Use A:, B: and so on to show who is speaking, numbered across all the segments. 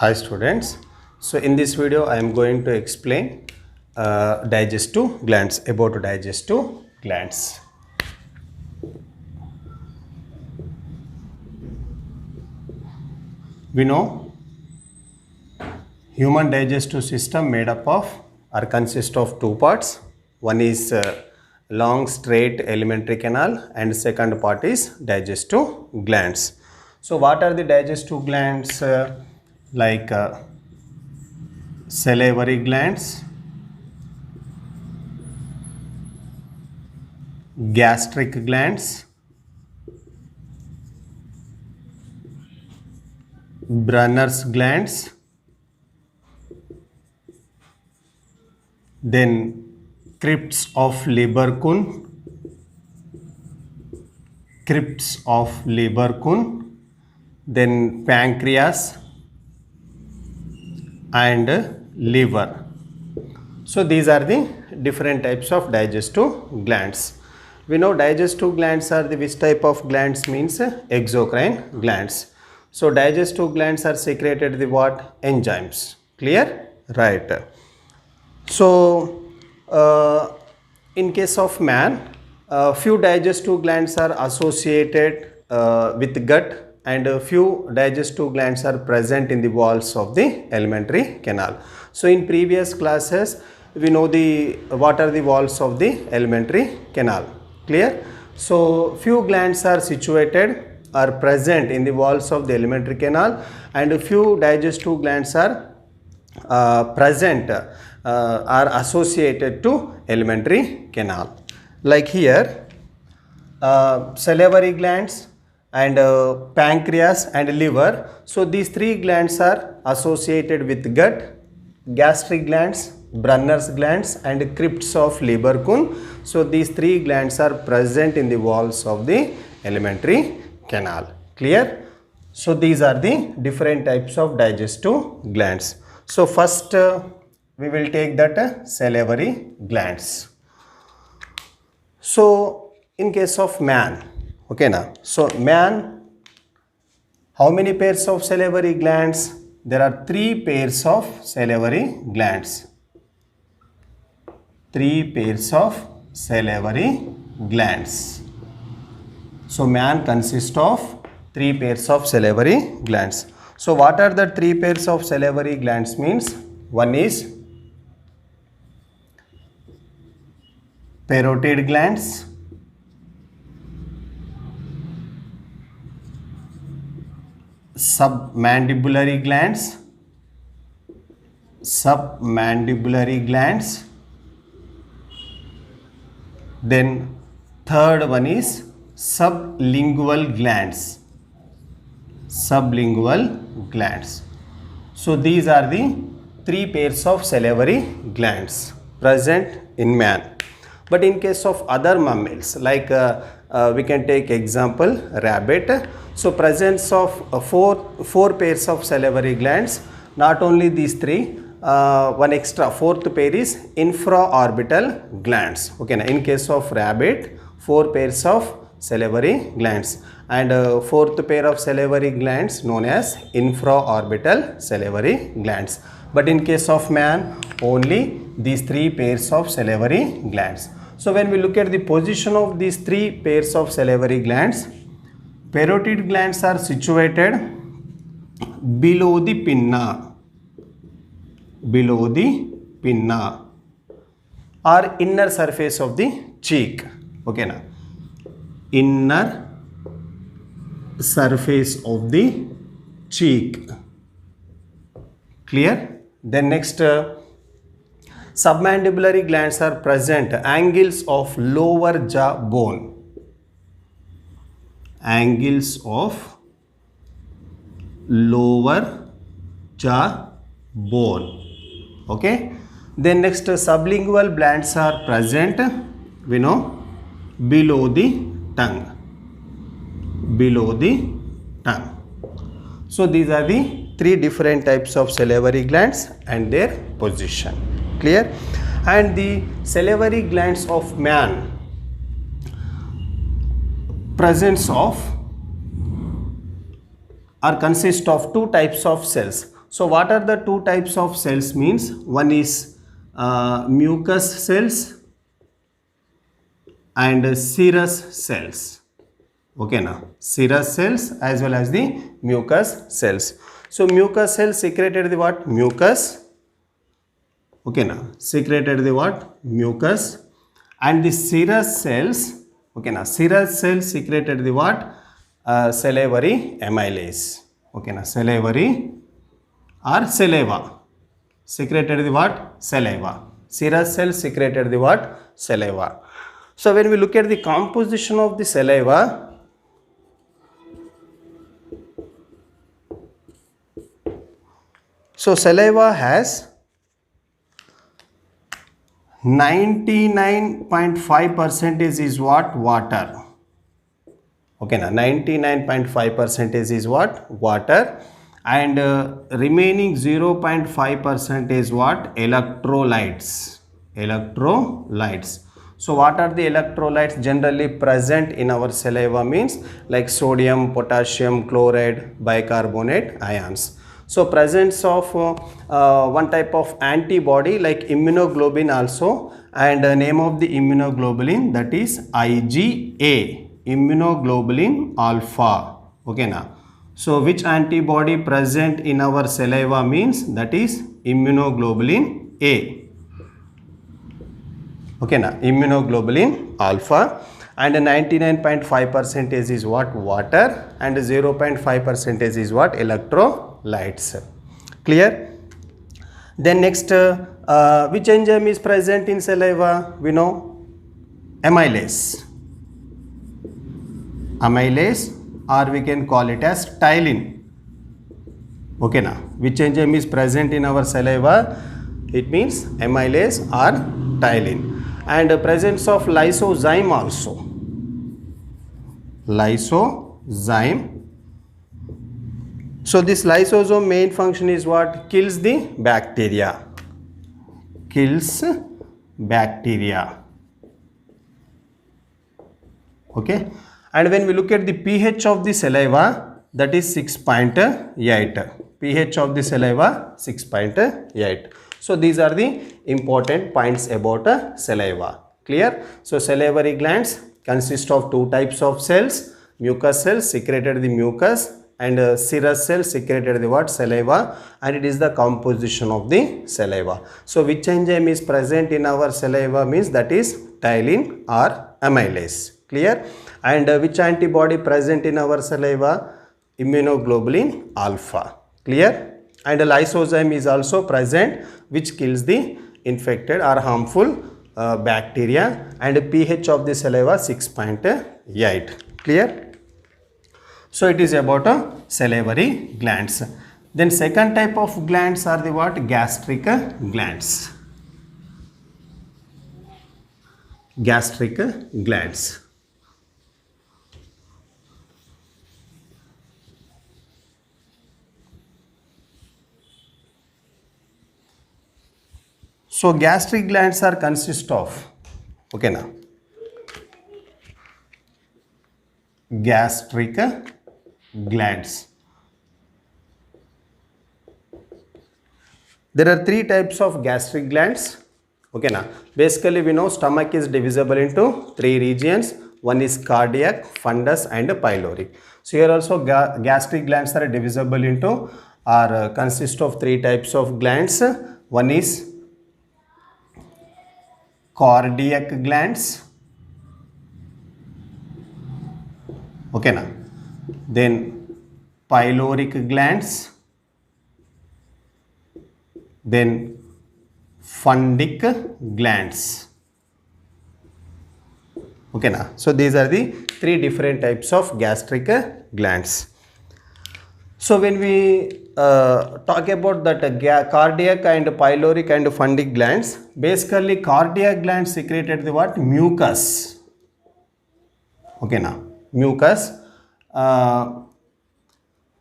A: Hi students. So in this video I am going to explain digestive glands, about digestive glands. We know human digestive system made up of or consist of two parts. One is long straight alimentary canal and second part is digestive glands. So what are the digestive glands? Like salivary glands, gastric glands, Brunner's glands, then crypts of Lieberkühn, then pancreas and liver. So these are the different types of digestive glands. We know digestive glands are the which type of glands means exocrine glands. So digestive glands are secreted the what? Enzymes. Clear? Right. So in case of man, few digestive glands are associated with gut and a few digestive glands are present in the walls of the alimentary canal. So in previous classes we know what are the walls of the alimentary canal. Clear? So few glands are situated or present in the walls of the alimentary canal and a few digestive glands are present are associated to alimentary canal. Like here salivary glands and pancreas and liver. So these three glands are associated with gut, gastric glands, Brunner's glands and crypts of Lieberkühn. So these three glands are present in the walls of the alimentary canal. Clear? So these are the different types of digestive glands. So first we will take that salivary glands. So in case of man, okay now, so man, how many pairs of salivary glands? There are 3 pairs of salivary glands. 3 pairs of salivary glands. So man consists of 3 pairs of salivary glands. So what are the 3 pairs of salivary glands means? One is parotid glands, submandibular glands, then third one is sublingual glands. So these are the 3 pairs of salivary glands present in man. But in case of other mammals, like we can take example rabbit. So presence of 4 pairs of salivary glands. Not only these 3, one extra 4th pair is infraorbital glands. Okay, now in case of rabbit, 4 pairs of salivary glands and 4th pair of salivary glands known as infraorbital salivary glands. But in case of man, only these 3 pairs of salivary glands. So when we look at the position of these 3 pairs of salivary glands, parotid glands are situated below the pinna or inner surface of the cheek. Okay now, inner surface of the cheek. Clear? Then next submandibular glands are present angles of lower jaw bone. Angles of lower jaw bone. Okay. Then next sublingual glands are present, we know, below the tongue. So these are the 3 different types of salivary glands and their position. Clear? And the salivary glands of man presence of or consist of 2 types of cells. So what are the two types of cells means? One is mucus cells and serous cells. Okay now, serous cells as well as the mucus cells. So mucus cells secreted the what? Mucus. Okay now, secreted the what? Mucus. And the serous cells, okay now, serous cells secreted the what? Salivary amylase. Okay now, salivary or saliva. Secreted the what? Saliva. Serous cells secreted the what? Saliva. So when we look at the composition of the saliva, so saliva has 99.5% is what? Water. Okay now, 99.5% is what? Water. And remaining 0.5% is what? Electrolytes. Electrolytes. So what are the electrolytes generally present in our saliva means? Like sodium, potassium, chloride, bicarbonate ions. So presence of one type of antibody like immunoglobulin also, and name of the immunoglobulin, that is IgA, immunoglobulin alpha. Okay now. So which antibody present in our saliva means? That is immunoglobulin A. Okay now, immunoglobulin alpha. And 99.5% is what? Water. And 0.5% is what? Electrolytes. Clear? Then next, which enzyme is present in saliva? We know amylase. Amylase, or we can call it as ptyalin. Okay now, which enzyme is present in our saliva? It means amylase or ptyalin. And presence of lysozyme also. Lysozyme. So this lysosome main function is what? Kills the bacteria. Kills bacteria. Okay. And when we look at the pH of the saliva, that is 6.8. pH of the saliva 6.8. So these are the important points about saliva. Clear? So salivary glands consist of two types of cells. Mucus cells secreted the mucus, and serous cells secreted the what? Saliva, and it is the composition of the saliva. So which enzyme is present in our saliva means? That is ptyalin or amylase. Clear? And which antibody present in our saliva? Immunoglobulin alpha. Clear? And a lysozyme is also present, which kills the infected or harmful bacteria, and pH of the saliva 6.8. Clear? So it is about salivary glands. Then second type of glands are the what? Gastric glands. Gastric glands. So gastric glands are consist of, okay now, gastric glands. There are three types of gastric glands. Okay now, basically we know stomach is divisible into three regions. One is cardiac, fundus and pyloric. So here also gastric glands are divisible into or consist of three types of glands. One is cardiac glands. Okay now. Then pyloric glands. Then fundic glands. Okay now. So these are the three different types of gastric glands. So when we talk about that cardiac and pyloric and fundic glands, basically cardiac glands secreted the what? Mucus. Okay now, mucus.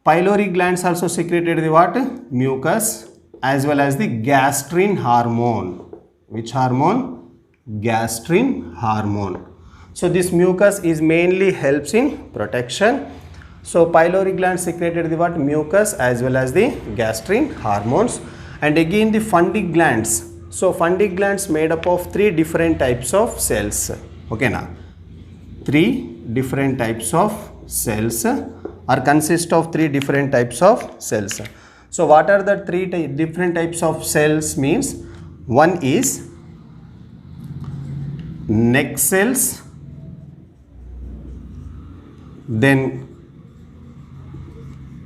A: Pyloric glands also secreted the what? Mucus, as well as the gastrin hormone. Which hormone? Gastrin hormone. So this mucus is mainly helps in protection. So pylori gland secreted the what? Mucus as well as the gastrin hormones. And again the fundic glands. So fundic glands made up of 3 different types of cells. Okay now, 3 different types of cells or consist of 3 different types of cells. So what are the 3 different types of cells means? One is neck cells, then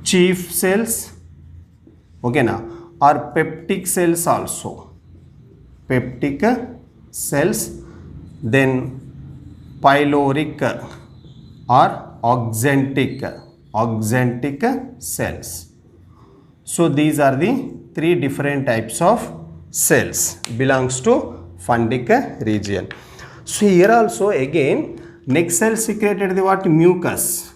A: chief cells, okay now, or peptic cells also, peptic cells, then pyloric or oxantic cells. So these are the 3 different types of cells belongs to fundic region. So here also again neck cell secreted the what? Mucus.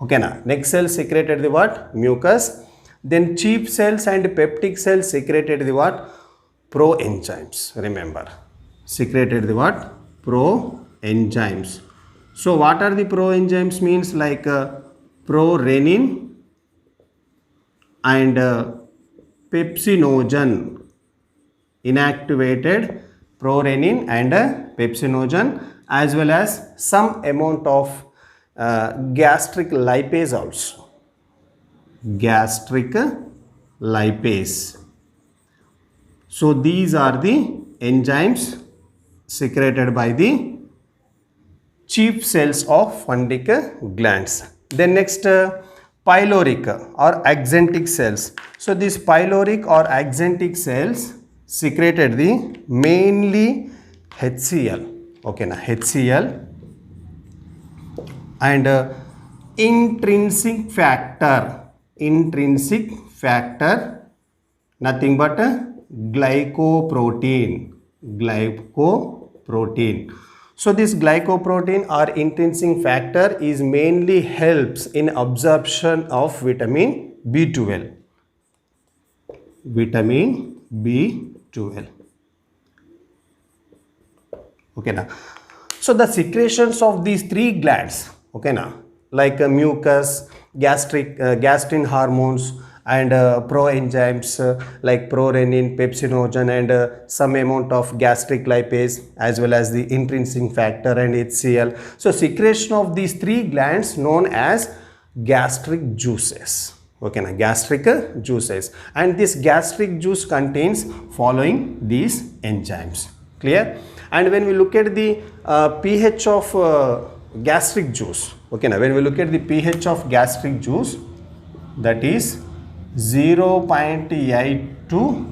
A: Okay na, neck cell secreted the what? Mucus. Then chief cells and peptic cells secreted the what? Proenzymes. Remember, secreted the what? Proenzymes. So what are the proenzymes means? Like prorenin and pepsinogen, inactivated prorenin and pepsinogen, as well as some amount of gastric lipase also, gastric lipase. So these are the enzymes secreted by the chief cells of fundic glands. Then next pyloric or axanthic cells. So these pyloric or axanthic cells secreted the mainly HCl, okay na, HCl and intrinsic factor, nothing but glycoprotein. So this glycoprotein or intrinsic factor is mainly helps in absorption of vitamin B12. Vitamin B12. Okay now. So the secretions of these 3 glands, okay now, like mucus, gastrin hormones and proenzymes like prorenin, pepsinogen and some amount of gastric lipase as well as the intrinsic factor and HCl. So secretion of these 3 glands known as gastric juices. Okay na, gastric juices, and this gastric juice contains following these enzymes. Clear? And when we look at the pH of gastric juice, okay na, when we look at the pH of gastric juice, that is 0.8 to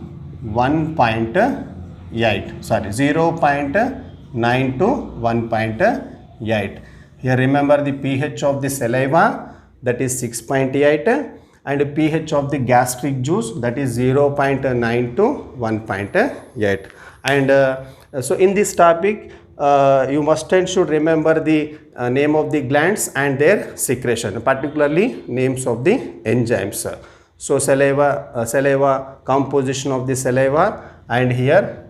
A: 1.8, sorry, 0.9 to 1.8. Here remember the pH of the saliva, that is 6.8, and pH of the gastric juice, that is 0.9 to 1.8. And so in this topic you must and should remember the name of the glands and their secretion, particularly names of the enzymes. So saliva, composition of the saliva, and here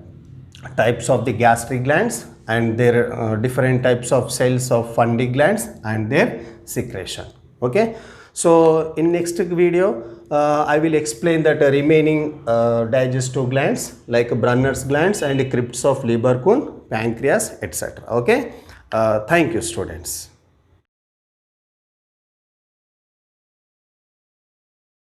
A: types of the gastric glands and their different types of cells of fundic glands and their secretion. Okay. So in next video I will explain that remaining digestive glands like Brunner's glands and crypts of Lieberkühn, pancreas, etc. Okay. Thank you students.